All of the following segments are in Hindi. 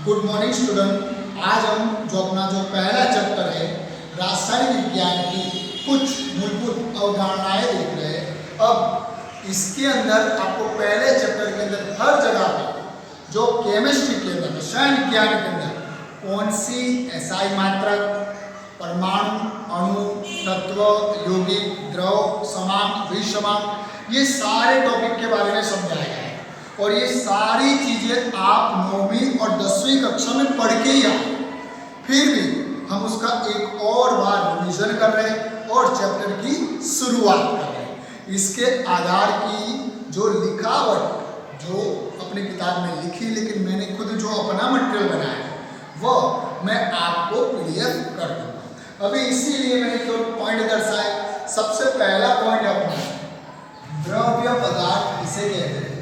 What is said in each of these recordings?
Good morning student. आज हम जो अपना पहला चैप्टर है रासायनिक विज्ञान की कुछ मूलभूत अवधारणाएं देख रहे हैं। अब इसके अंदर आपको पहले चैप्टर के अंदर हर जगह पे जो केमिस्ट्री के अंदर रसायन विज्ञान के अंदर कौन सी एसआई मात्रक, परमाणु, अणु, तत्व, यौगिक, द्रव, समान, विसमान, ये सारे टॉपिक के बारे में समझाया गया है। और ये सारी चीजें आप 9वीं और 10वीं कक्षा में पढ़ के ही आए, फिर भी हम उसका एक और बार रिवीजन कर रहे हैं और चैप्टर की शुरुआत कर रहे हैं। इसके आधार की जो लिखावट जो अपनी किताब में लिखी, लेकिन मैंने खुद जो अपना मटेरियल बनाया है वह मैं आपको पीडीएफ कर दूंगा। अभी इसीलिए मैंने जो पॉइंट दर्शाए, सबसे पहला पॉइंट अपना द्रव्य पदार्थ किसे कहते हैं।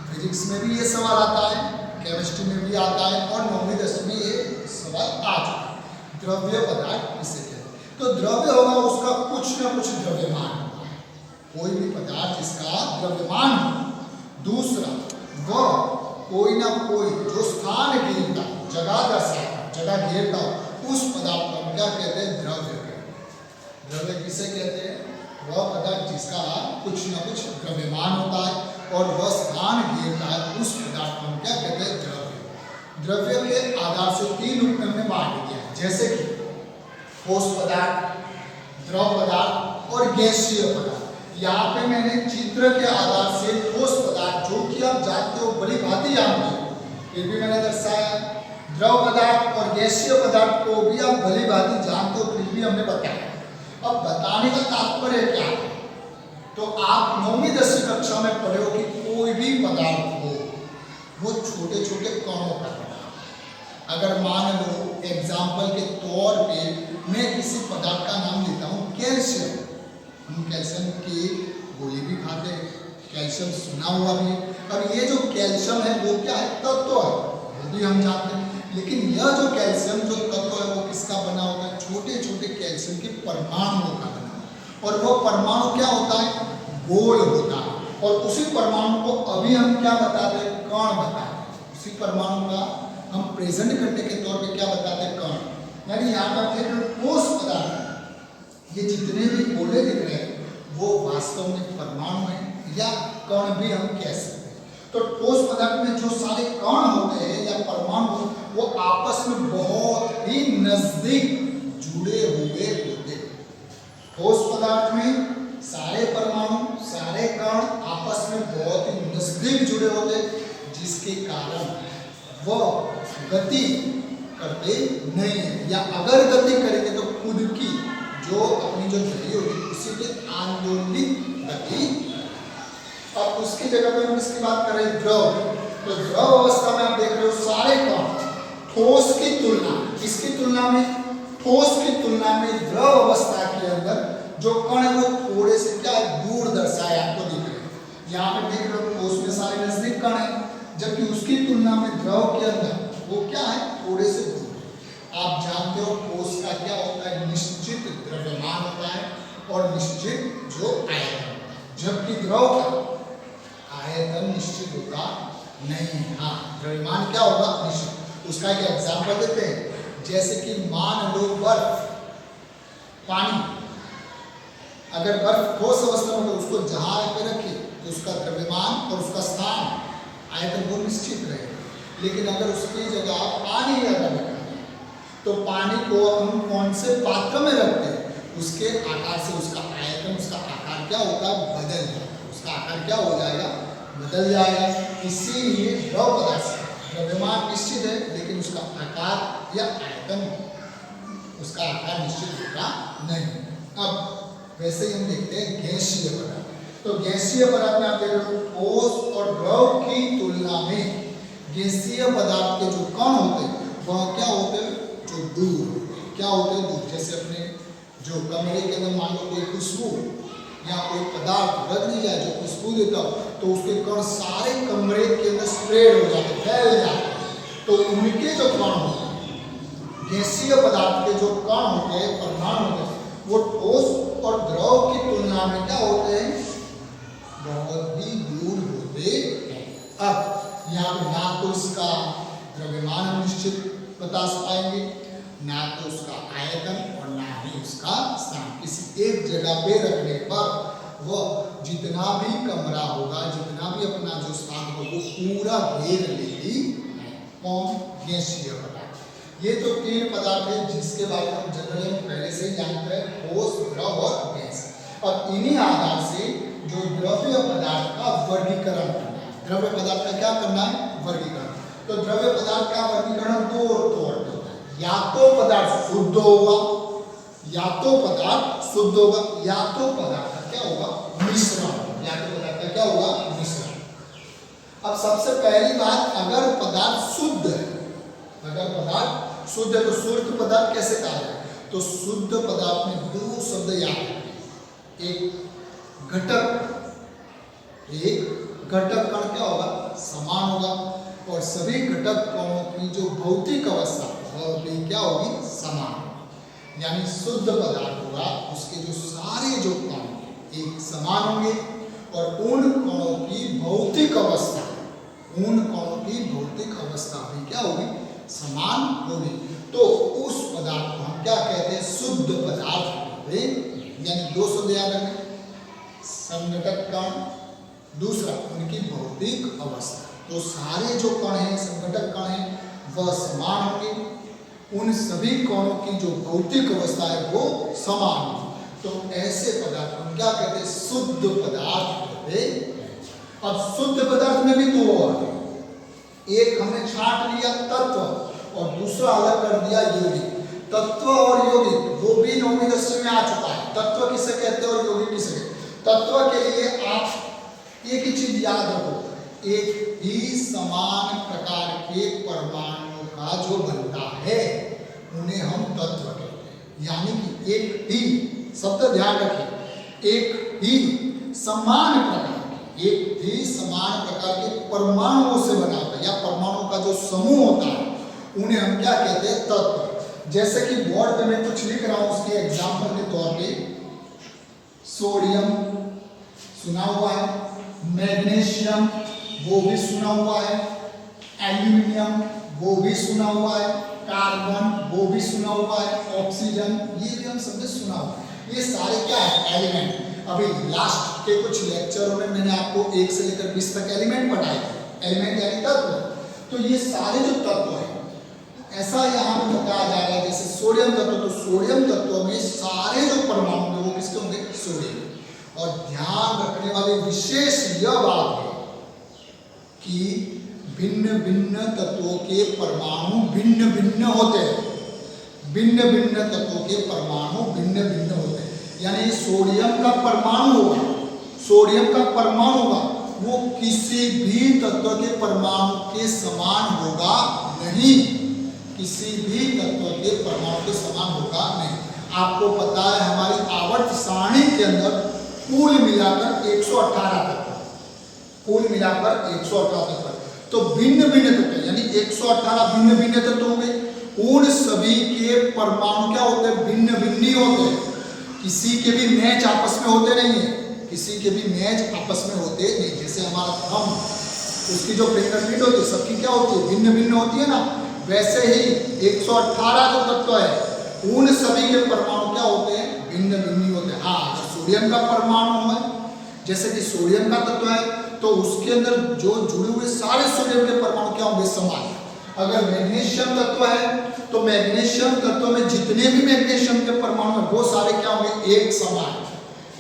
फिजिक्स में भी ये सवाल आता है, केमिस्ट्री में भी आता है और 9वीं 10वीं में ये सवाल आ चुका है। द्रव्य पदार्थ किसे कहते हैं। तो द्रव्य होगा उसका कुछ ना कुछ द्रव्यमान होगा, कोई भी पदार्थ जिसका द्रव्यमान हो। दूसरा, वह कोई ना कोई जो स्थान घेरता, जगह दर्शाता, जगह घेरता हो, उस पदार्थ को क्या कहते हैं, द्रव्य। द्रव्य किसे कहते हैं, वह पदार्थ जिसका कुछ ना कुछ द्रव्यमान होता है और वह स्थान घेरता है, उस पदार्थ को हम क्या कहते हैं, द्रव्य। द्रव्य के आधार से 3 रूप में हमने बांट दिया है, जैसे कि ठोस पदार्थ, द्रव पदार्थ और गैसीय पदार्थ। यहाँ पे मैंने चित्र के आधार से ठोस पदार्थ, जो कि आप जानते हो, बड़ी भांति जानते हो, फिर भी मैंने दर्शाया। द्रव पदार्थ और गैसीय पदार्थ को भी आप भली भांति जानते हो, फिर भी हमने बताया। अब बताने का तात्पर्य क्या है, तो आप 9वीं 10वीं कक्षा में पढ़े हो कि कोई भी पदार्थ हो वो छोटे छोटे कणों का बना। अगर मान लो एग्जाम्पल के तौर पे मैं किसी पदार्थ का नाम लेता हूँ कैल्शियम। हम कैल्शियम की गोली भी खाते हैं, कैल्शियम सुना हुआ भी है। अब ये जो कैल्शियम है वो क्या है, तत्व है, वो भी हम जानते हैं। लेकिन यह जो कैल्शियम जो तत्व है वो किसका बना होता है, छोटे छोटे कैल्शियम के परमाणुओं का बना। और वो परमाणु क्या होता है, गोल होता है। और उसी परमाणु को अभी हम क्या बताते हैं, कण बताते हैं। उसी परमाणु का हम प्रेजेंट करने के तौर पे क्या बताते हैं, कण। यानी यहाँ पर जो ठोस पदार्थ, ये जितने भी गोले दिख रहे हैं वो वास्तव में परमाणु है या कण भी हम कह सकते हैं। तो ठोस पदार्थ में जो सारे कण होते हैं या परमाणु, वो आपस में बहुत ही नजदीक जुड़े हुए होते हैं। ठोस पदार्थ में सारे परमाणु, सारे कण आपस में बहुत ही नजदीक जुड़े होते, जिसके कारण वह गति करते नहीं है, या अगर गति करेंगे तो खुद की जो अपनी जो गति होगी उसी के आंदोलित गति। अब उसकी जगह पे हम इसकी बात करें द्रव, तो द्रव अवस्था में आप देख रहे हो सारे कण ठोस की तुलना, इसकी तुलना में, ठोस की तुलना में द्रव अवस्था के अंदर जो कण है वो थोड़े से क्या दूर दर्शाए आपको दिख रहे हैं। यहाँ पे देख रहे हो ठोस में सारे नजदीक कण है, जबकि उसकी तुलना में द्रव के अंदर वो क्या है, थोड़े से दूर। आप जानते हो ठोस का क्या होता है, निश्चित द्रव्यमान होता है और निश्चित जो आयतन होता है, जबकि द्रव का आयतन निश्चित होता नहीं। हाँ, द्रव्यमान क्या होगा, निश्चित। उसका एक एग्जाम्पल देते हैं, जैसे कि मान लो बर्फ, पानी। अगर बर्फ ठोस अवस्था में, तो उसको जहां पे रखे तो उसका द्रव्यमान और उसका स्थान, आयतन वो निश्चित रहेगा। लेकिन अगर उसकी जगह पानी अगर रखा तो पानी को हम कौन से पात्र में रखते हैं, उसके आकार से उसका आयतन, उसका आकार क्या होगा, बदल जाएगा। उसका आकार क्या हो जाएगा, बदल जाएगा। इसीलिए द्रव पदार्थ द्रव्यमान निश्चित है, लेकिन उसका आकार या आयतन, उसका आकार निश्चित होगा नहीं। अब वैसे ही हम देखते हैं गैसीय पदार्थ। तो गैसीय पदार्थ में आप देख रहे हो ठोस और द्रव की तुलना में गैसीय पदार्थ के जो कण होते हैं वह क्या होते हैं, जो दूर, क्या होते हैं, दूर। जैसे अपने जो कमरे के अंदर मान लो कोई खुशबू या कोई पदार्थ रख दी जाए जो खुशबू देता हो, तो उसके कण सारे कमरे के अंदर स्प्रेड हो जाते, फैल जाते। तो उनके जो कण होते हैं, गैसीय पदार्थ के जो कण होते हैं, परमाणु होते हैं, वो ठोस और द्रव की तुलना में क्या होते हैं, बहुत ही दूर होते हैं। अब यहाँ पे ना तो इसका द्रव्यमान हम निश्चित बता पाएंगे, ना तो उसका आयतन और ना ही उसका स्थान। किसी एक जगह पे रखने पर वह जितना भी कमरा होगा, जितना भी अपना जो स्थान होगा वो पूरा घेर लेगी। कौन? गैसीय पदार्थ। ये तो तीन पदार्थ है जिसके बारे में हम जनरली पहले से ही जानते हैं, ठोस, द्रव और गैस। और इन्हीं आधार से जो द्रव्य पदार्थ का वर्गीकरण करना है, द्रव्य पदार्थ का क्या करना है? वर्गीकरण। तो द्रव्य पदार्थ का वर्गीकरण दो तौर पर होता है, या तो पदार्थ शुद्ध होगा, या तो पदार्थ शुद्ध होगा, या तो पदार्थ का क्या होगा? मिश्रण। या तो पदार्थ का क्या होगा? मिश्रण। अब सबसे पहली बात, अगर पदार्थ शुद्ध है, अगर पदार्थ शुद्ध है तो शुद्ध पदार्थ कैसे कहा जाए? तो शुद्ध पदार्थ में दो शब्द याद रखें, एक घटक, एक घटक कण क्या होगा? समान होगा, और सभी घटक कणों की जो भौतिक अवस्था वह भी क्या होगी? समान। यानी शुद्ध पदार्थ होगा, उसके जो सारे जो कण एक समान होंगे, और उन कणों की भौतिक अवस्था, उन कणों की भौतिक अवस्था भी क्या होगी? समान होगी। तो उस पदार्थ को हम क्या कहते हैं? शुद्ध पदार्थ। यानी दो शब्द याद रखें, संघटक कण, दूसरा उनकी भौतिक अवस्था। तो सारे जो कण हैं, संघटक कण हैं, वह समान होंगे, उन सभी कणों की जो भौतिक अवस्था है वो समान होगी। तो ऐसे पदार्थ हम क्या कहते हैं? शुद्ध पदार्थ कहते हैं। अब शुद्ध पदार्थ में भी दो और हैं, एक हमने छांट लिया तत्व, और दूसरा अलग कर दिया यौगिक। तत्व और यौगिक वो भी 9वीं 10वीं में आ चुका है। तत्व किसे कहते हैं और यौगिक किसे कहते हैं? तत्व के लिए आप एक ही चीज याद रखो, एक ही समान प्रकार के परमाणुओं का जो बनता है उन्हें हम तत्व कहते हैं। यानी कि एक ही, शब्द ध्यान रखें, एक ही समान प्रकार, एक ही समान प्रकार के परमाणुओं से बना होता है, या परमाणुओं का जो समूह होता है उन्हें हम क्या कहते हैं? तत्व। जैसे कि बोर्ड पे मैं कुछ लिख रहा हूं, उसके एग्जाम्पल के तौर पे सोडियम सुना हुआ है, मैग्नीशियम वो भी सुना हुआ है, एल्यूमिनियम वो भी सुना हुआ है, कार्बन वो भी सुना हुआ है, ऑक्सीजन ये भी हम सबने सुना हुआ है। ये सारे क्या है? एलिमेंट। अभी लास्ट के कुछ लेक्चरों में मैंने आपको 1 से लेकर 20 तक एलिमेंट पढ़ाए थे, एलिमेंट यानी तत्व। तो ये सारे जो तत्व हैं, ऐसा यहाँ पे बताया जा रहा है जैसे सोडियम तत्व, तो सोडियम तत्व में सारे जो परमाणु हैं वो किसके होंगे? सोडियम। और ध्यान रखने वाली विशेष यह बात है कि भिन्न भिन्न तत्वों के परमाणु भिन्न भिन्न होते हैं, भिन्न भिन्न तत्वों के परमाणु भिन्न भिन्न होते हैं। यानी सोडियम का परमाणु होगा, सोडियम का परमाणु होगा, वो किसी भी तत्व के परमाणु के समान होगा नहीं, किसी भी तत्व के परमाणु के समान होगा नहीं। आपको पता है हमारी आवर्त सारणी के अंदर कुल मिलाकर 118 तत्व, कुल मिलाकर 118 तत्व। तो भिन्न भिन्न तत्व यानी 118 भिन्न भिन्न तत्व होंगे, उन सभी के परमाणु क्या होते हैं? भिन्न भिन्न ही होते हैं। किसी के भी मैच आपस में होते नहीं है, किसी के भी मैच आपस में होते नहीं। जैसे हमारा थंब, उसकी जो फिंगरप्रिंट होती है सबकी क्या होती है? भिन्न भिन्न होती है ना। वैसे ही 118 जो तत्व है उन सभी के परमाणु क्या होते हैं? भिन्न भिन्न होते हैं। हाँ, अगर सोडियम का परमाणु है, जैसे कि सोडियम का तत्व है, तो उसके अंदर जो जुड़े हुए सारे सोडियम के परमाणु क्या होंगे? समान। अगर मैग्नीशियम तत्व है तो मैग्नीशियम तत्व में जितने भी मैग्नीशियम के परमाणु हैं वो सारे क्या होंगे? एक समान।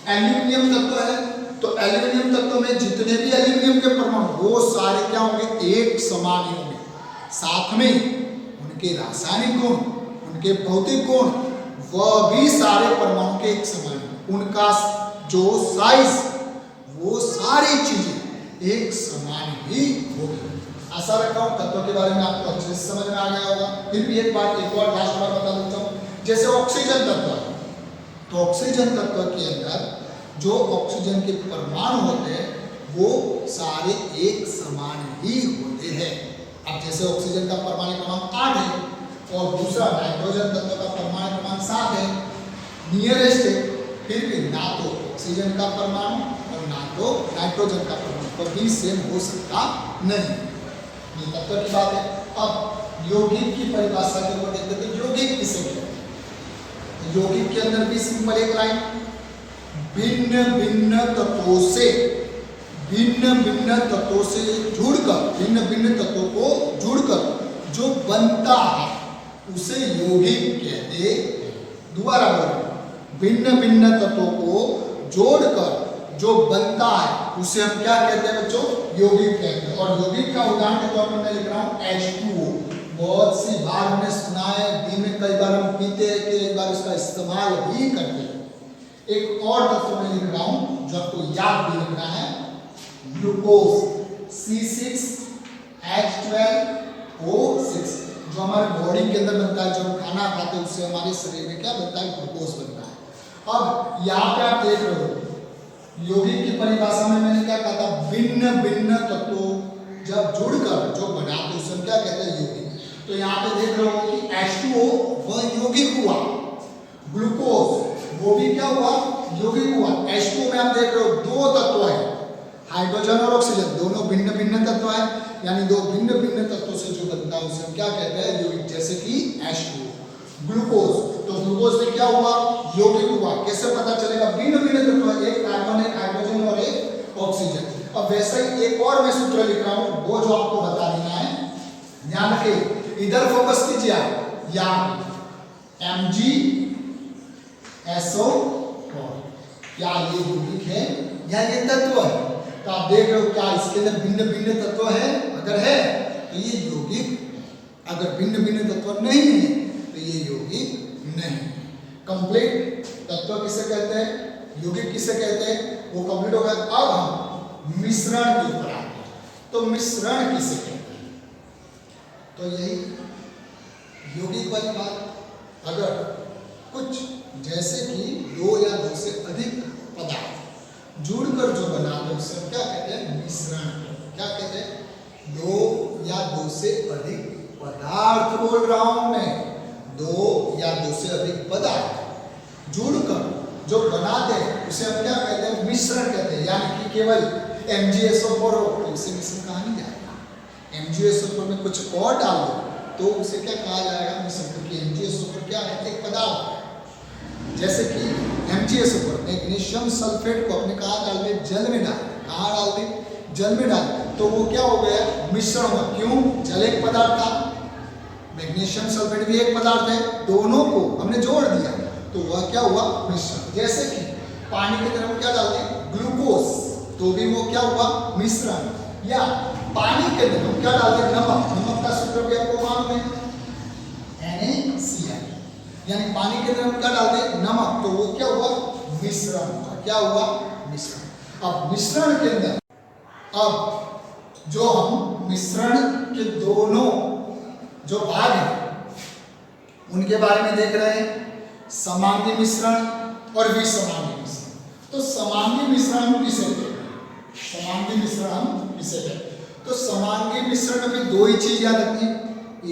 एल्यूमिनियम तत्व है तो एल्यूमिनियम तत्व में जितने भी एल्यूमिनियम के परमाणु वो सारे क्या होंगे? एक समान ही होंगे। साथ में उनके रासायनिक गुण, उनके भौतिक गुण, वह भी सारे परमाणु के एक समान हैं। उनका जो साइज, वो सारी चीजें एक समान ही होगी। आशा रखता हूं तत्व के बारे में आपको अच्छे से समझ में आ गया होगा। फिर भी एक और लास्ट बार बता देता हूं। जैसे ऑक्सीजन तत्व है, तो ऑक्सीजन तत्व के अंदर जो ऑक्सीजन के परमाणु होते हैं वो सारे एक समान ही होते हैं। अब जैसे ऑक्सीजन का परमाणु क्रमांक 8 है और दूसरा नाइट्रोजन तत्व का परमाणु क्रमांक 7 है, नियरेस्ट है, फिर भी ना तो ऑक्सीजन का परमाणु और ना तो नाइट्रोजन का परमाणु कभी सेम हो सकता नहीं। ये तत्व की बात है। अब यौगिक की परिभाषा के ऊपर देखते हैं, तो यौगिक किसे कहते हैं? तो यौगिक के अंदर भी सिंपल एक लाइन, भिन्न भिन्न तत्वों से जुड़कर, भिन्न भिन्न तत्वों को जुड़कर जो बनता है उसे यौगिक कहते हैं। दोबारा बोलो, भिन्न भिन्न तत्वों को जोड़कर जो बनता है उसे हम क्या कहते हैं बच्चों? यौगिक कहते हैं। और यौगिक का उदाहरण के तौर पर मैं लिख रहा हूँ H2O। बहुत सी बार हमने सुना है, दिन में कई बार हम पीते हैं, कई बार उसका इस्तेमाल भी करते हैं। एक और तत्व मैं लिख रहा हूँ जो आपको याद भी रखना है, ग्लूकोज C6H12O6, जो हमारे बॉडी के अंदर बनता है। जब खाना खाते हैं उससे हमारे शरीर में क्या बनता है? ग्लूकोज बनता है। अब यहाँ पे आप देख रहे हो, यौगिक की परिभाषा में मैंने क्या कहा था? भिन्न भिन्न तत्वों जब जुड़कर जो बनाते उसे हम क्या कहते हैं? यौगिक। तो यहाँ पे देख रहे हो कि H2O वह यौगिक हुआ, ग्लूकोज वो भी क्या हुआ? यौगिक हुआ। H2O में आप देख रहे हो दो तत्व है, हाइड्रोजन और ऑक्सीजन, दोनों भिन्न भिन्न तत्व है, यानी दो भिन्न भिन्न तत्वों से जो बनता है उसे हम क्या कहते हैं? यौगिक। जैसे कि H2O, ग्लूकोज, तो ग्लूकोज में क्या हुआ? यौगिक हुआ। कैसे पता चलेगा? भिन्न भिन्न तत्व है, एक कार्बन, एक हाइड्रोजन और एक ऑक्सीजन। अब वैसे ही एक और मैं सूत्र लिख रहा हूं, वो जो आपको बता देना है, ध्यान रखिए, इधर फोकस कीजिए आप, या MgSO4, क्या ये यौगिक है या ये तत्व है? तो आप देख रहे हो क्या इसके अंदर भिन्न भिन्न तत्व है? अगर है तो ये यौगिक, अगर भिन्न भिन्न तत्व नहीं है तो ये यौगिक नहीं। कंप्लीट तत्व किसे कहते हैं? यौगिक किसे कहते हैं? वो कंप्लीट हो गया। अब हम मिश्रण के ऊपर आते हैं, तो मिश्रण किसे कहते हैं? तो यही यौगिक वाली बात। अगर कुछ जैसे कि दो या दो से अधिक पदार्थ जुड़कर जो बनाते हैं उसे क्या कहते हैं? मिश्रण। क्या कहते हैं? दो या दो से अधिक पदार्थ बोल रहा हूं मैं, दो या दो से अधिक पदार्थ जुड़कर जो बनाते हैं उसे हम क्या कहते हैं? मिश्रण कहते हैं। यानी कि केवल MgSO4 हो तो उसे मिश्रण कहा नहीं जाएगा। MgSO4 में कुछ और डाल दो तो उसे क्या कहा जाएगा? मिश्रण, क्योंकि MgSO4 क्या है? एक पदार्थ। जैसे कि MgSO4, मैग्नीशियम सल्फेट को अपने कहा डाल दे? जल में डाल। कहाँ डाल दे? जल में डाल, तो वो क्या हो गया? मिश्रण हुआ। क्यों? जल एक पदार्थ था, मैग्नीशियम सल्फेट भी एक पदार्थ है, दोनों को हमने जोड़ दिया तो वह क्या हुआ? मिश्रण। जैसे कि पानी की तरफ क्या डाल दें? ग्लूकोज, तो भी वो क्या हुआ? मिश्रण। या पानी के अंदर हम क्या डाल दें? नमक। नमक का सूत्र भी आपको मालूम है, NaCl, यानी पानी के अंदर हम क्या डाल दें? नमक, तो वो क्या हुआ? मिश्रण। क्या हुआ? मिश्रण। अब मिश्रण के अंदर, अब जो हम मिश्रण के दोनों जो भाग हैं उनके बारे में देख रहे हैं, समांगी मिश्रण और विसमांगी मिश्रण। तो समांगी मिश्रण हम किसे कहते हैं? समांगी मिश्रण हम किसे कहते हैं? तो समांगी मिश्रण में दो ही चीज याद रखनी,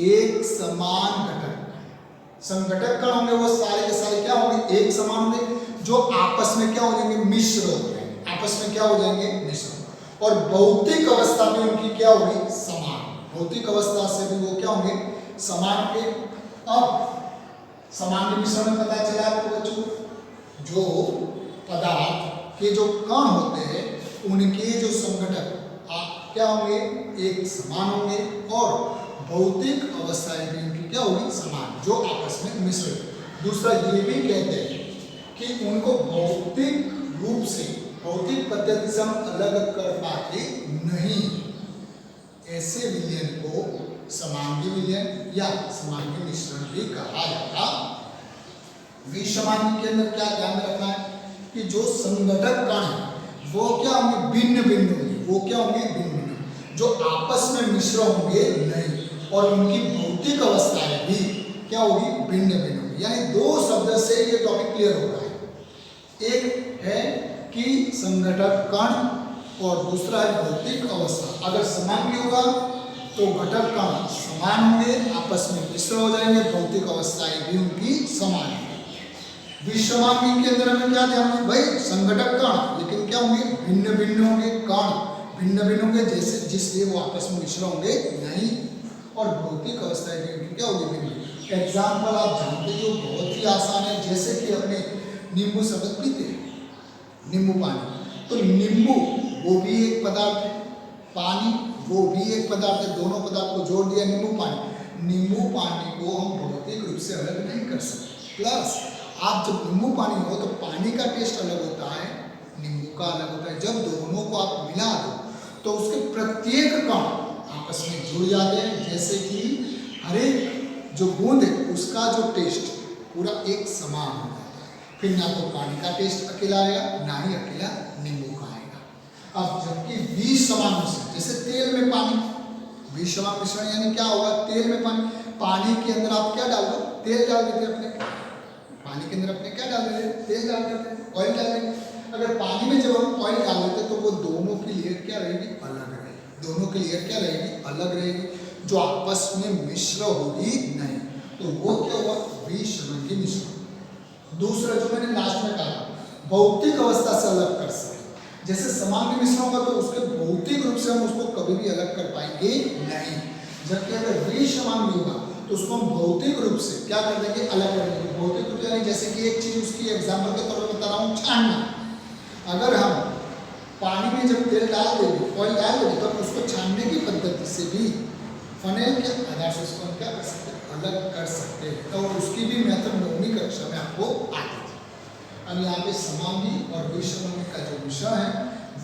एक समान घटक, संघटक कण होंगे वो सारे के सारे क्या होंगे? एक समान होंगे, जो आपस में क्या हो जाएंगे? मिश्र हो जाएंगे। आपस में क्या हो जाएंगे? मिश्र। और भौतिक अवस्था भी उनकी क्या होगी? समान। भौतिक अवस्था से भी वो क्या होंगे? समान होंगे। अब समांगी मिश्रण में पता चला आपको बच्चों, जो पदार्थ के जो कण होते हैं उनके जो संघटक क्या होंगे? एक समान होंगे, और भौतिक अवस्थाएं भी उनकी क्या होगी? समान, जो आपस में मिश्र। दूसरा ये भी कहते हैं कि उनको भौतिक रूप से, भौतिक पद्धति से हम अलग कर पाते नहीं। ऐसे विलयन को समांगी विलयन या समांगी मिश्रण भी कहा जाता। विसमांगी के अंदर क्या ध्यान रखना है कि जो संघटक कण है वो क्या होंगे? भिन्न भिन्न होंगे। वो क्या होंगे? भिन्न भिन्न, जो आपस में मिश्र होंगे नहीं, और उनकी भौतिक अवस्थाएं भी क्या होगी? भिन्न भिन्न होगी। यानी दो शब्द से ये टॉपिक क्लियर हो रहा है। एक है कि संघटक कण, और दूसरा है भौतिक अवस्था। अगर समांगी होगा तो घटक कण समान होंगे, आपस में मिश्र हो जाएंगे, भौतिक अवस्थाएं भी उनकी समान होंगी। विसमांगी के अंदर हमें क्या ध्यान है भाई? संघटक कण, लेकिन क्या होंगे? भिन्न भिन्न होंगे कण, भिन्न भिन्न होंगे जैसे जिसलिए वो आपस में मिश्र होंगे नहीं। और भौतिक अवस्था क्या होगी भिन्न। एग्जाम्पल आप जानते हो बहुत ही आसान है, जैसे कि अपने नींबू शरबत पीते हैं, नींबू पानी, तो नींबू वो भी एक पदार्थ है, पानी वो भी एक पदार्थ है, दोनों पदार्थ को जोड़ दिया नींबू पानी। नींबू पानी को हम भौतिक रूप से अलग नहीं कर सकते। प्लस आप जब नींबू पानी हो तो पानी का टेस्ट अलग होता है, नींबू का अलग होता है। जब दोनों को आप मिला दो तो उसके प्रत्येक कण आपस में जुड़ जाते हैं, जैसे कि हर एक जो बूंद है उसका जो टेस्ट पूरा एक समान हो जाता है। फिर ना तो पानी का टेस्ट अकेला आएगा, ना ही अकेला नींबू का आएगा। अब जबकि 20 समान मिश्रण, जैसे तेल में पानी, 20 समान मिश्रण यानी क्या होगा, तेल में पानी, पानी के अंदर आप क्या डाल दो, तेल डाल देते अपने, पानी के अंदर अपने क्या डाल देते, तेल डाल देते, ऑयल डाल देते। अगर पानी में जब हम ऑयल डाल देते तो वो दोनों की लेयर क्या रहेगी, अलग रहेगी, दोनों की लेयर क्या रहेगी, अलग रहेगी, जो आपस में मिश्र होगी नहीं। तो वो क्या हुआ, विषम की मिश्रण। दूसरा जो मैंने लास्ट में कहा, भौतिक अवस्था से अलग कर सकते, जैसे समांगी मिश्रण होगा तो उसके भौतिक रूप से हम उसको कभी भी अलग कर पाएंगे नहीं। जबकि अगर विषमांगी होगा तो उसको हम भौतिक रूप से क्या कर देंगे, अलग कर देंगे। भौतिक रूप से जैसे कि एक चीज उसकी एग्जाम्पल के तौर पर बता रहा हूँ, छानना। अगर हम पानी में जब तेल डाल देंगे, ऑयल डाल देंगे, तो उसको छानने की पद्धति से भी फनेल के आधार से उसको हम क्या कर सकते हैं, अलग कर सकते हैं। तो उसकी भी मेथड 9वीं कक्षा में आपको आती है। अब यहाँ पे समांगी और विषमांगी का जो विषय है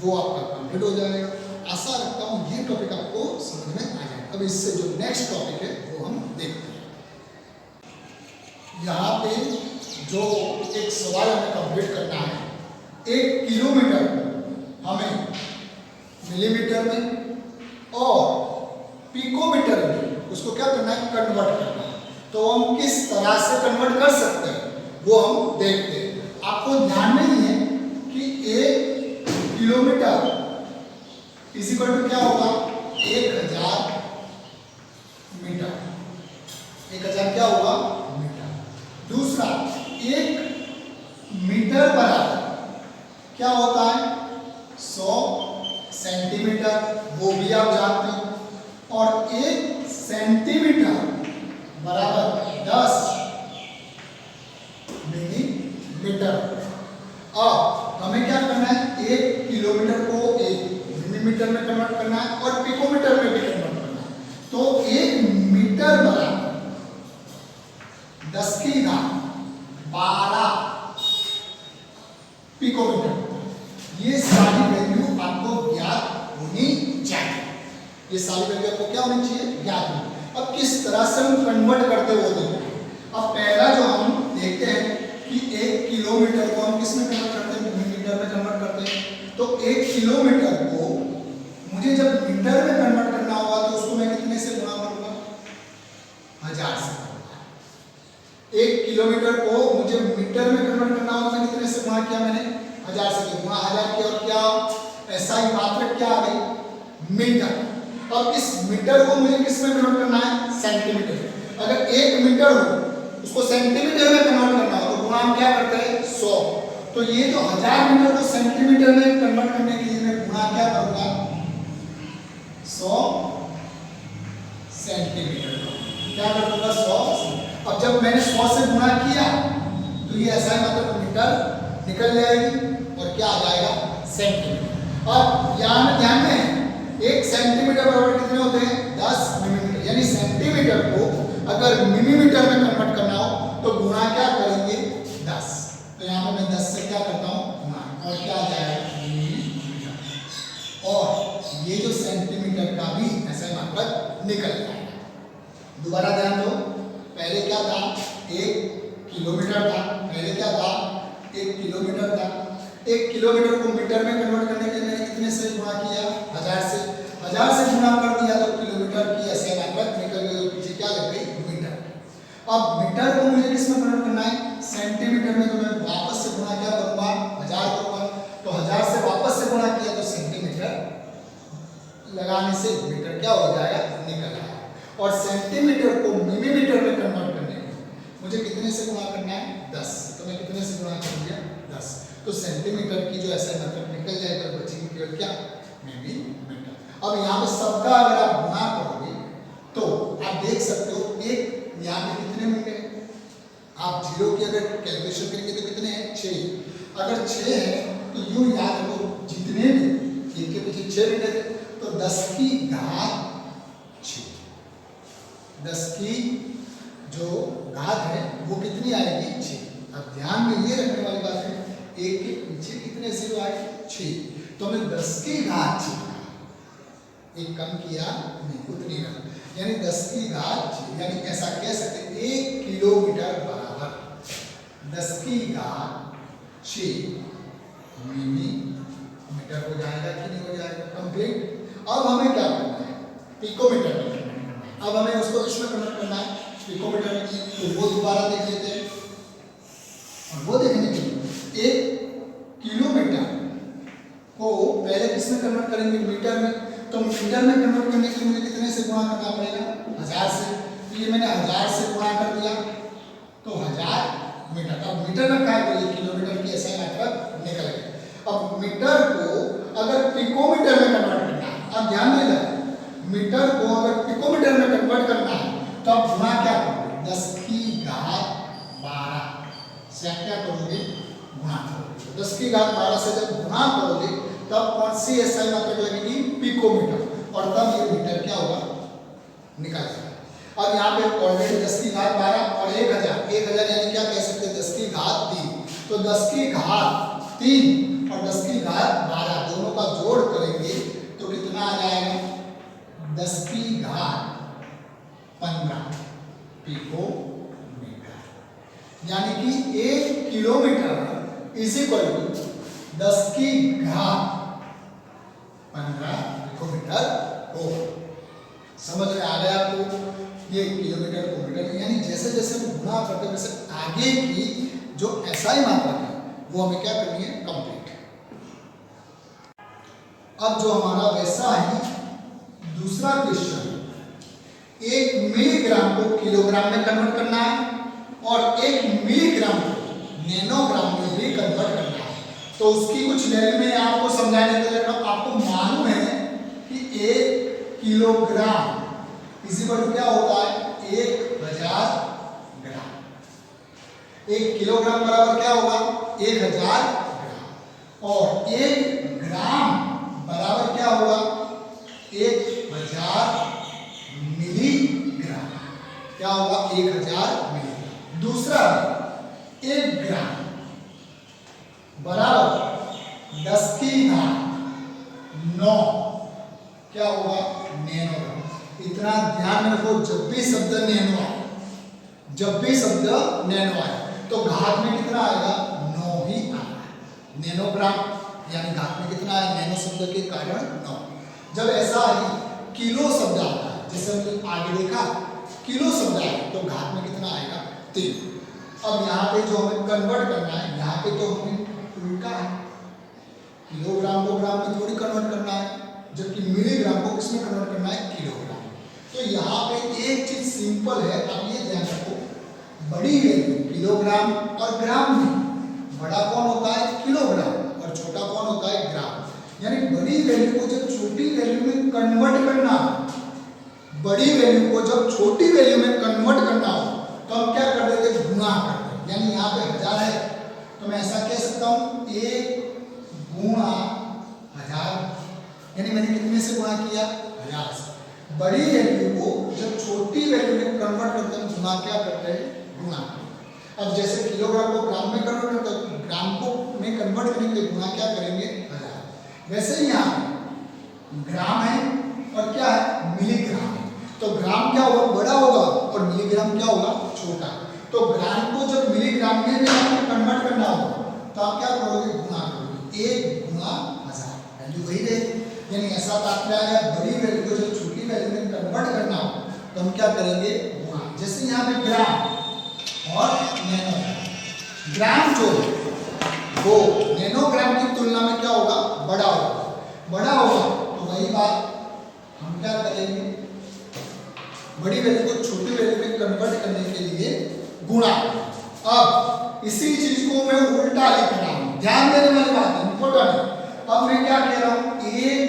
वो आपका कंप्लीट हो जाएगा। आशा रखता हूँ ये टॉपिक आपको समझ में आ जाएगा। अब इससे जो नेक्स्ट टॉपिक है वो हम देखते हैं। यहाँ पे जो एक सवाल हमें कंप्लीट करना है, 1 किलोमीटर हमें मिलीमीटर में और पिकोमीटर में उसको क्या करना है, कन्वर्ट करना है। तो हम किस तरह से कन्वर्ट कर सकते हैं वो हम देखते हैं। आपको ध्यान नहीं है कि 1 किलोमीटर इक्वल टू क्या होगा, 1000 मीटर। 1000 क्या होगा, मीटर। दूसरा 1 मीटर बराबर क्या होता है, 100 सेंटीमीटर, वो भी आप जानते हैं। और 1 सेंटीमीटर बराबर 10 मिलीमीटर। अब हमें क्या करना है, 1 किलोमीटर को 1 मिलीमीटर में कन्वर्ट करना है और पिकोमीटर में भी कन्वर्ट करना है। तो 1 मीटर बराबर 10 की घात 12 पिकोमीटर। ये सारी वैल्यू आपको ज्ञात होनी चाहिए, ये सारी वैल्यू आपको क्या होनी चाहिए, ज्ञात होनी। अब किस तरह से हम कन्वर्ट करते हो देखो। अब पहला जो हम देखते हैं कि 1 किलोमीटर को हम किस में कन्वर्ट करते हैं, मिलीमीटर में कन्वर्ट करते हैं। तो 1 किलोमीटर को मुझे जब मीटर में कन्वर्ट करना होगा तो उसको मैं कितने से गुणा करूंगा, 1000 से करूंगा। 1 किलोमीटर को मुझे मीटर में कन्वर्ट करना होगा, मैं कितने से गुणा किया, मैंने 1000 से गुणा 1000 किया। और क्या ऐसा ही मात्रक क्या आ गई, मीटर। अब इस मीटर को मुझे किस में कन्वर्ट करना है, सेंटीमीटर। अगर 1 मीटर हो उसको सेंटीमीटर में कन्वर्ट करना हो तो गुणा हम क्या करते हैं, 100। तो ये जो 1000 मीटर को सेंटीमीटर में कन्वर्ट करने के लिए मैं गुणा क्या करूंगा, 100 सेंटीमीटर क्या कर दूंगा, 100। अब जब मैंने 100 से गुणा किया तो ये ऐसा ही मतलब मीटर निकल जाएगी और क्या आ जाएगा, सेंटीमीटर। और यहाँ में ध्यान में 1 सेंटीमीटर बराबर कितने होते हैं, 10 मिलीमीटर। यानी सेंटीमीटर को अगर मिलीमीटर में कन्वर्ट करना हो तो गुणा क्या करेंगे, 10। तो यहाँ पे मैं 10 से क्या करता हूँ, गुणा, और क्या आ जाएगा, मिलीमीटर। और ये जो सेंटीमीटर का भी ऐसा मात्रक निकल जाएगा। दोबारा ध्यान दो, पहले क्या था, 1 किलोमीटर था, पहले क्या था, 1 किलोमीटर था। 1 किलोमीटर को मीटर में कन्वर्ट करने के लिए मैंने कितने से गुणा किया, 1000 से। 1000 से गुणा कर दिया तो किलोमीटर की ऐसे मात्रक निकल गई, पीछे क्या लग गई, मीटर। अब मीटर को मुझे किस में कन्वर्ट करना है, सेंटीमीटर में। तो मैं वापस से गुणा क्या करूंगा, 1000 करूंगा। तो 1000 से वापस से गुणा किया तो सेंटीमीटर लगाने से मीटर क्या हो जाएगा, निकल आएगा। और सेंटीमीटर को मिलीमीटर में कन्वर्ट करने के मुझे कितने से गुणा करना है, 10। तो मैं कितने से गुणा कर दिया, 10। तो सेंटीमीटर की जो ऐसा मतलब निकल जाएगा, बचेगी केवल क्या, मिलीमीटर। अब यहाँ पे सबका अगर आप गुणा करोगे तो आप देख सकते हो एक यहाँ पे कितने होंगे, आप जीरो की अगर कैलकुलेशन करेंगे तो कितने हैं 6। अगर 6 है तो यूं याद रखो जितने भी एक के पीछे 6 मिलेंगे तो 10 की घात 6, 10 की जो घात है वो कितनी आएगी 6। अब ध्यान में ये रखने वाली बात है एक के पीछे कितने जीरो आए 6, तो हमने 10 की घात 6 एक कम किया नहीं उतनी रहा, यानी 10 की घात 6, यानी ऐसा कह सकते 1 किलोमीटर बराबर 10 की घात 6 मिलीमीटर हो जाएगा कि नहीं हो जाएगा। कंप्लीट। अब हमें क्या करना है पिकोमीटर में कन्वर्ट करना है। अब हमें उसको किसमें कन्वर्ट करना है पिकोमीटर में, तो वो दोबारा देख लेते हैं। और वो देखने के लिए 1 किलोमीटर को पहले किसमें कन्वर्ट करेंगे मीटर में, तो मीटर में कन्वर्ट करने के लिए मुझे कितने से गुणा करना पड़ेगा 1000 से, तो ये मैंने 1000 से गुणा कर दिया तो 1000 मीटर। अब मीटर में क्या करिए किलोमीटर की ऐसा नेटवर्क निकल गया। अब मीटर को अगर पिकोमीटर में कन्वर्ट करना है, अब ध्यान देना मीटर को अगर पिकोमीटर में कन्वर्ट करना है तो आप गुणा क्या करोगे 10 की घात 12 से क्या करोगे गुणा करोगे। 10 की घात 12 से जब गुणा करोगे तब कौन सी एसआई मात्रक लगेगी पिकोमीटर, और तब ये मीटर क्या होगा निकल जाएगा। अब यहाँ पे ऑलरेडी 10 की घात 12 और 1000 यानी क्या कह सकते हैं 10 की घात 3, तो 10 की घात 3 और 10 की घात 12 दोनों का जोड़ करेंगे तो कितना आ जाएगा 10 की घात 15 पिकोमीटर, यानी कि 1 किलोमीटर इज इक्वल टू 10 की घात 15 पिकोमीटर हो। समझ में आ गया आपको ये किलोमीटर को मीटर, यानी जैसे जैसे हम गुणा करते हैं वैसे आगे की जो एसआई मात्रा है वो हमें क्या करनी है कंप्लीट। अब जो हमारा वैसा ही दूसरा क्वेश्चन 1 मिलीग्राम को किलोग्राम में कन्वर्ट करना है और 1 मिलीग्राम को नैनोग्राम में भी कन्वर्ट करना है। तो उसकी कुछ वैल्यू में आपको समझाने के लिए आपको मालूम है कि 1 किलोग्राम इसी पर क्या होता है 1000 ग्राम। 1 किलोग्राम बराबर क्या होगा 1000 ग्राम और 1 ग्राम बराबर क्या होगा 1000 मिलीग्राम। क्या होगा 1000 मिलीग्राम। दूसरा 1 ग्राम बराबर 10 की घात 9 क्या होगा नैनोग्राम। इतना ध्यान में रखो जब भी शब्द नैनो आए, जब भी शब्द नैनो आए तो घात में कितना आएगा 9 ही आएगा। नैनोग्राम यानी घात में कितना आएगा नैनो शब्द के कारण 9। जब ऐसा ही किलो शब्द आता है, जैसे हमने आगे देखा किलो शब्द आए तो घात में कितना आएगा 3। अब यहाँ पे जो हमें कन्वर्ट करना है, यहाँ पे तो हमें उल्टा है, किलोग्राम को ग्राम में थोड़ी कन्वर्ट करना है, जबकि मिलीग्राम को किसमें कन्वर्ट करना है किलोग्राम। तो यहाँ पे एक चीज सिंपल है, आप ये ध्यान रखो बड़ी वैल्यू किलोग्राम और ग्राम में बड़ा कौन होता है किलोग्राम और छोटा कौन होता है ग्राम। यानी बड़ी वैल्यू को जब छोटी वैल्यू में कन्वर्ट करना, बड़ी वैल्यू को जब छोटी वैल्यू में कन्वर्ट करना हो तो हम क्या कर देते गुणा करते हैं। यानी यहाँ पे 1000 है तो मैं ऐसा कह सकता हूँ 1 गुणा 1000, यानी मैंने कितने से गुणा किया 1000 से। बड़ी वैल्यू को जब छोटी वैल्यू में कन्वर्ट करते हैं गुणा क्या करते हैं गुणा। अब जैसे किलोग्राम को ग्राम में कन्वर्ट करते हैं, ग्राम को में कन्वर्ट करने के लिए गुणा क्या करेंगे 1000। वैसे ही यहाँ ग्राम है और क्या है मिलीग्राम है, तो ग्राम क्या होगा बड़ा होगा और मिलीग्राम क्या होगा छोटा। तो ग्राम को जब मिलीग्राम में कन्वर्ट करना होगा तो आप क्या करोगे गुणा करोगे 1 गुणा 1000, वैल्यू वही रहेगी। यानी ऐसा तात्पर्य है बड़ी वैल्यू को जब छोटी वैल्यू में कन्वर्ट करना हो तो हम क्या करेंगे गुणा। जैसे यहाँ पे ग्राम और नैनोग्राम, ग्राम जो वो नैनोग्राम की तुलना में क्या होगा बड़ा होगा, बड़ा होगा तो वही बात हम क्या करेंगे बड़ी वैल्यू को छोटी वैल्यू में कन्वर्ट करने के लिए गुणा। अब इसी चीज को मैं उल्टा लिख रहा हूं, ध्यान देने वाली बात है इंपॉर्टेंट। अब मैं क्या कह रहा हूं 1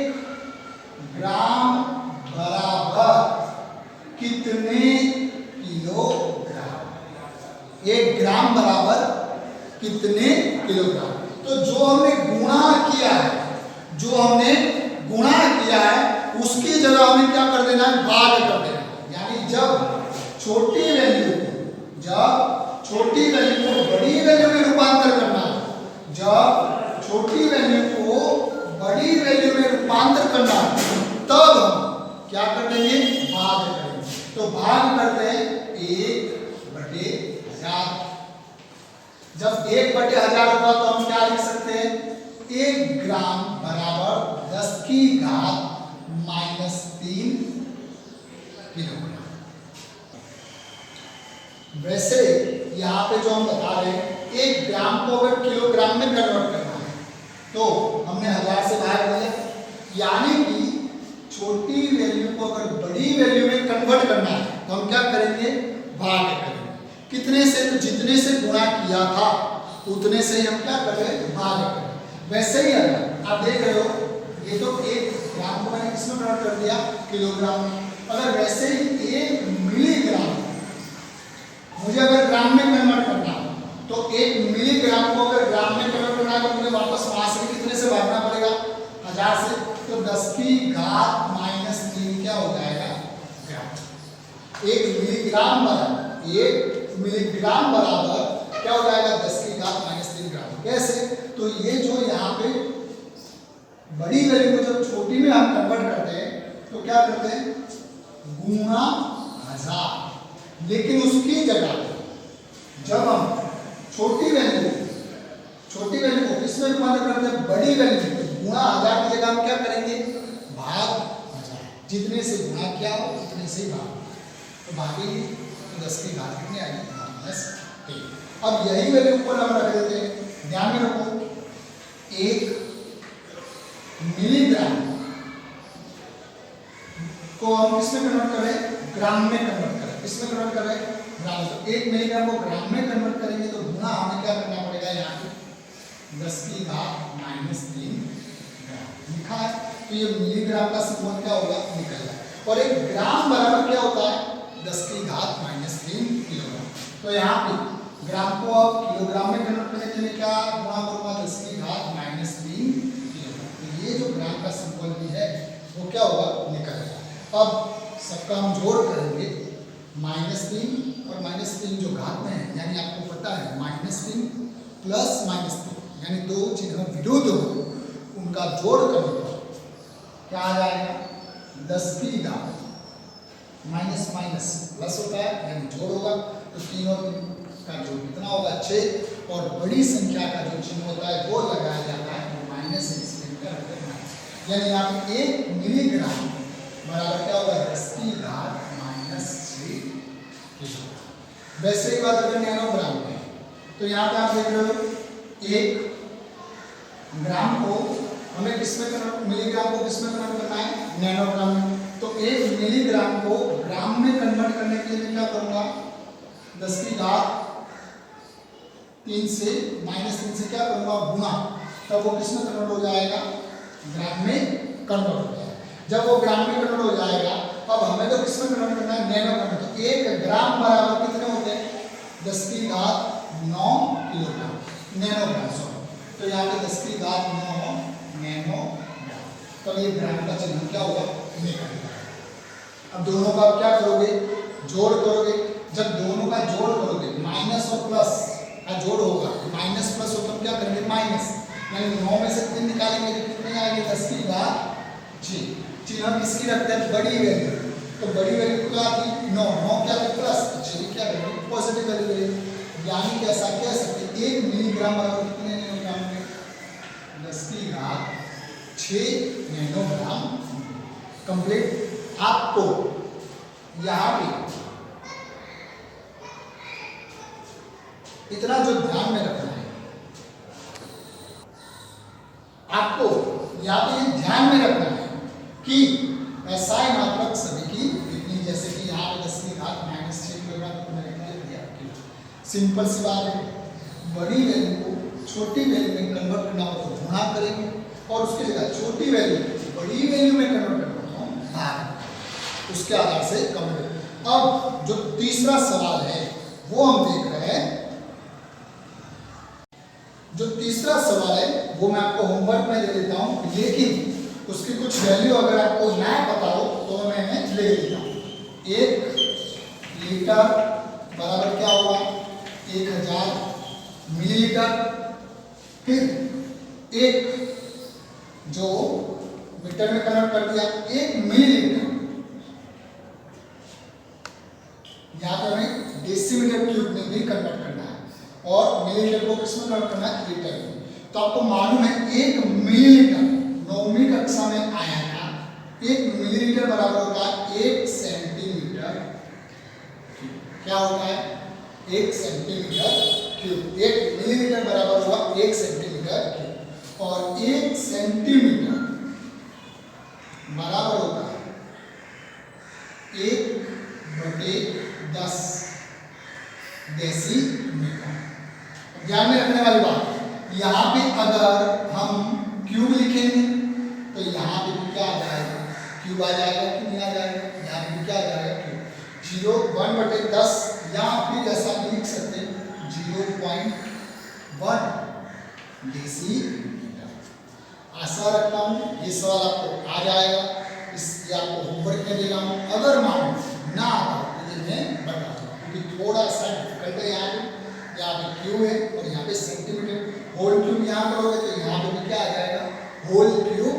ग्राम बराबर कितने किलोग्राम, 1 ग्राम बराबर कितने किलोग्राम। तो जो हमने गुणा किया है, जो हमने गुणा किया है उसकी जगह हमें क्या कर देना है, भाग कर देना है। यानी जब छोटी वैल्यू को बड़ी वैल्यू में रूपांतर करना है, जब छोटी वैल्यू को बड़ी वैल्यू में रूपांतर करना है, तब हम क्या कर देंगे, भाग करेंगे। तो भाग करते हैं 1/1000। जब 1/1000 होगा तो हम क्या लिख सकते हैं, 1 ग्राम बराबर 10 की घात -3 किलोग्राम। वैसे यहाँ पे जो हम बता रहे हैं 1 ग्राम को अगर किलोग्राम में कन्वर्ट करना है तो हमने 1000 से भाग दिया, यानी कि छोटी वैल्यू को अगर बड़ी वैल्यू में कन्वर्ट करना है तो हम क्या करेंगे, भाग करेंगे। कितने से, तो जितने से गुणा किया था उतने से ही हम क्या करें, भाग करें। वैसे ही अगर आप देख रहे हो ये तो 1 ग्राम को मैंने किसमें कन्वर्ट कर दिया, किलोग्राम में। अगर वैसे ही 1 मिलीग्राम मुझे अगर ग्राम में कन्वर्ट करना है तो 1 मिलीग्राम को अगर ग्राम में कन्वर्ट करना है तो मुझे वापस वहां से कितने से भागना पड़ेगा, 1000 से। तो 10 की घात -3 क्या हो जाएगा, ग्राम। 1 मिलीग्राम बराबर क्या हो जाएगा, 10 की घात -3 ग्राम। कैसे, तो ये जो यहाँ पे बड़ी वैल्यू को जब छोटी में हम कन्वर्ट करते हैं तो क्या करते हैं, गुणा 1000। लेकिन उसकी जगह जब हम छोटी वैल्यू को किसमें रूपांतर करते हैं, बड़ी वैल्यू में, गुणा 1000 की जगह हम क्या करेंगे, भाग 1000। जितने से गुणा किया हो उतने से भाग, तो भागेंगे तो 10 की घात कितनी आएगी, -1। अब यही वैल्यू ऊपर हम रख देते हैं। ध्यान में रखो 1 मिलीग्राम को हम किसमें कन्वर्ट करें, ग्राम में कन्वर्ट करें। किसमें कन्वर्ट करें, ग्राम। तो 1 मिलीग्राम को ग्राम में कन्वर्ट करेंगे तो गुणा हमें क्या करना पड़ेगा, यहाँ पे 10 की घात -3 ग्राम लिखा है। तो ये मिलीग्राम का सिंबल क्या होगा, निकल जाए। और 1 ग्राम बराबर क्या होता है, 10 की घात -3 किलोग्राम। तो यहाँ पे ग्राम को अब किलोग्राम में कन्वर्ट करने के लिए क्या गुणा करूंगा, 10 की घात -3 किलोग्राम। तो ये जो ग्राम का सिंबल भी है वो क्या होगा, निकल जाएगा। अब सबका हम जोड़ करेंगे, -3 और -3 जो घात में है, यानी आपको पता है -3 प्लस -3 यानी दो चिन्ह विरुद्ध हो, उनका जोड़ करने पर क्या आ जाएगा, 10 की घात माइनस प्लस होता है यानी जोड़ होगा। तो 3 और 3 का जोड़ कितना होगा, 6। और बड़ी संख्या का जो चिन्ह होता है वो लगाया जाता है, वो माइनस है, इसलिए यानी यहाँ पे 1 मिलीग्राम बराबर क्या होगा, 10 की घात -6 किलोग्राम। वैसे ही बात अगर नैनोग्राम में, तो यहाँ पे आप देख रहे हो 1 ग्राम को हमें किसमें कन्वर्ट, मिलीग्राम को किसमें कन्वर्ट करना है, नैनोग्राम में। तो 1 मिलीग्राम को ग्राम में कन्वर्ट करने के लिए क्या करूँगा, 10 की घात 3 से -3 से क्या करूँगा, गुणा। तब वो किसमें कन्वर्ट हो जाएगा, ग्राम में कन्वर्ट हो जाएगा। जब वो ग्राम में कन्वर्ट हो जाएगा, अब हमें तो किसमें कन्वर्ट करना है, नैनोग्राम। तो 1 ग्राम बराबर कितने होते हैं, 10 की घात 9 किलोग्राम, नैनोग्राम सॉरी। तो यहाँ पे 10 की घात 9 नैनोग्राम। तो ये ग्राम का चिन्ह क्या होगा, निकल जाएगा। अब दोनों का क्या करोगे, जोड़ करोगे। जब दोनों का जोड़ करोगे, माइनस और प्लस का जोड़ होगा, माइनस प्लस हो तो क्या करेंगे, माइनस, यानी 9 में से 3 निकालेंगे तो कितने आएंगे, 10 की घात 6। चिन्ह किसकी रखते हैं, बड़ी वैल्यू। तो बड़ी वैल्यू क्या थी, 9 क्या थी, प्लस, तो 6 क्या वैल्यू, पॉजिटिव वैल्यू है। यानी कि ऐसा कह सकते 1 मिलीग्राम बराबर कितने नैनोग्राम में, 10 की घात 6 नैनोग्राम कंप्लीट। आपको यहाँ पे इतना जो ध्यान में रखना है, आपको यहाँ पे ये ध्यान में रखना है कि एसआई मात्रक सभी की इतनी, जैसे कि यहाँ पे 10 की घात -6 किलोग्राम तो मैंने लिख दिया किलो। सिंपल सी बात है, बड़ी वैल्यू को छोटी वैल्यू में कन्वर्ट करना हो तो गुणा करेंगे, और उसकी जगह छोटी वैल्यू बड़ी वैल्यू में कन्वर्ट करना हो भाग, उसके आधार से कंप्लीट। अब जो तीसरा सवाल है वो हम देख रहे हैं। जो तीसरा सवाल है वो मैं आपको होमवर्क में दे देता हूं, लेकिन उसकी कुछ वैल्यू अगर आपको ना पता हो तो मैं इन्हें ले लेता हूं। 1 लीटर बराबर क्या होगा, 1000 मिलीलीटर। फिर एक जो मीटर में कन्वर्ट कर दिया, 1 मिलीलीटर, यहाँ पर हमें डेसीमीटर क्यूब में भी कन्वर्ट करना है और मिलीलीटर को किसमें कन्वर्ट करना है, लीटर में। तो आपको मालूम है 1 मिलीलीटर 9वीं कक्षा में आया था, 1 मिलीलीटर बराबर होता है 1 सेंटीमीटर। क्या होता है, 1 सेंटीमीटर क्यूब। 1 मिलीलीटर बराबर हुआ 1 सेंटीमीटर क्यूब और 1 सेंटीमीटर बराबर होता है 1/10 डेसीमीटर। ध्यान में रखने वाली बात, यहाँ पे अगर हम क्यूब लिखेंगे तो यहाँ पे भी क्या आ जाएगा, क्यूब आ जाएगा कि नहीं आ जाएगा, यहाँ पे भी क्या आ जाएगा, क्यूब। 0 1/10 या फिर ऐसा भी लिख सकते हैं 0.1 डेसीमीटर। आशा रखता हूँ ये सवाल आपको आ जाएगा, इसलिए आपको होमवर्क में दे रहा हूँ। अगर मान ना आता तो ये मैं बता दूँ, क्योंकि थोड़ा सा डिफिकल्ट है। यहाँ पे क्यूब है और यहाँ पे सेंटीमीटर, होल क्यूब यहाँ करोगे तो यहाँ पे भी क्या आ जाएगा, होल क्यूब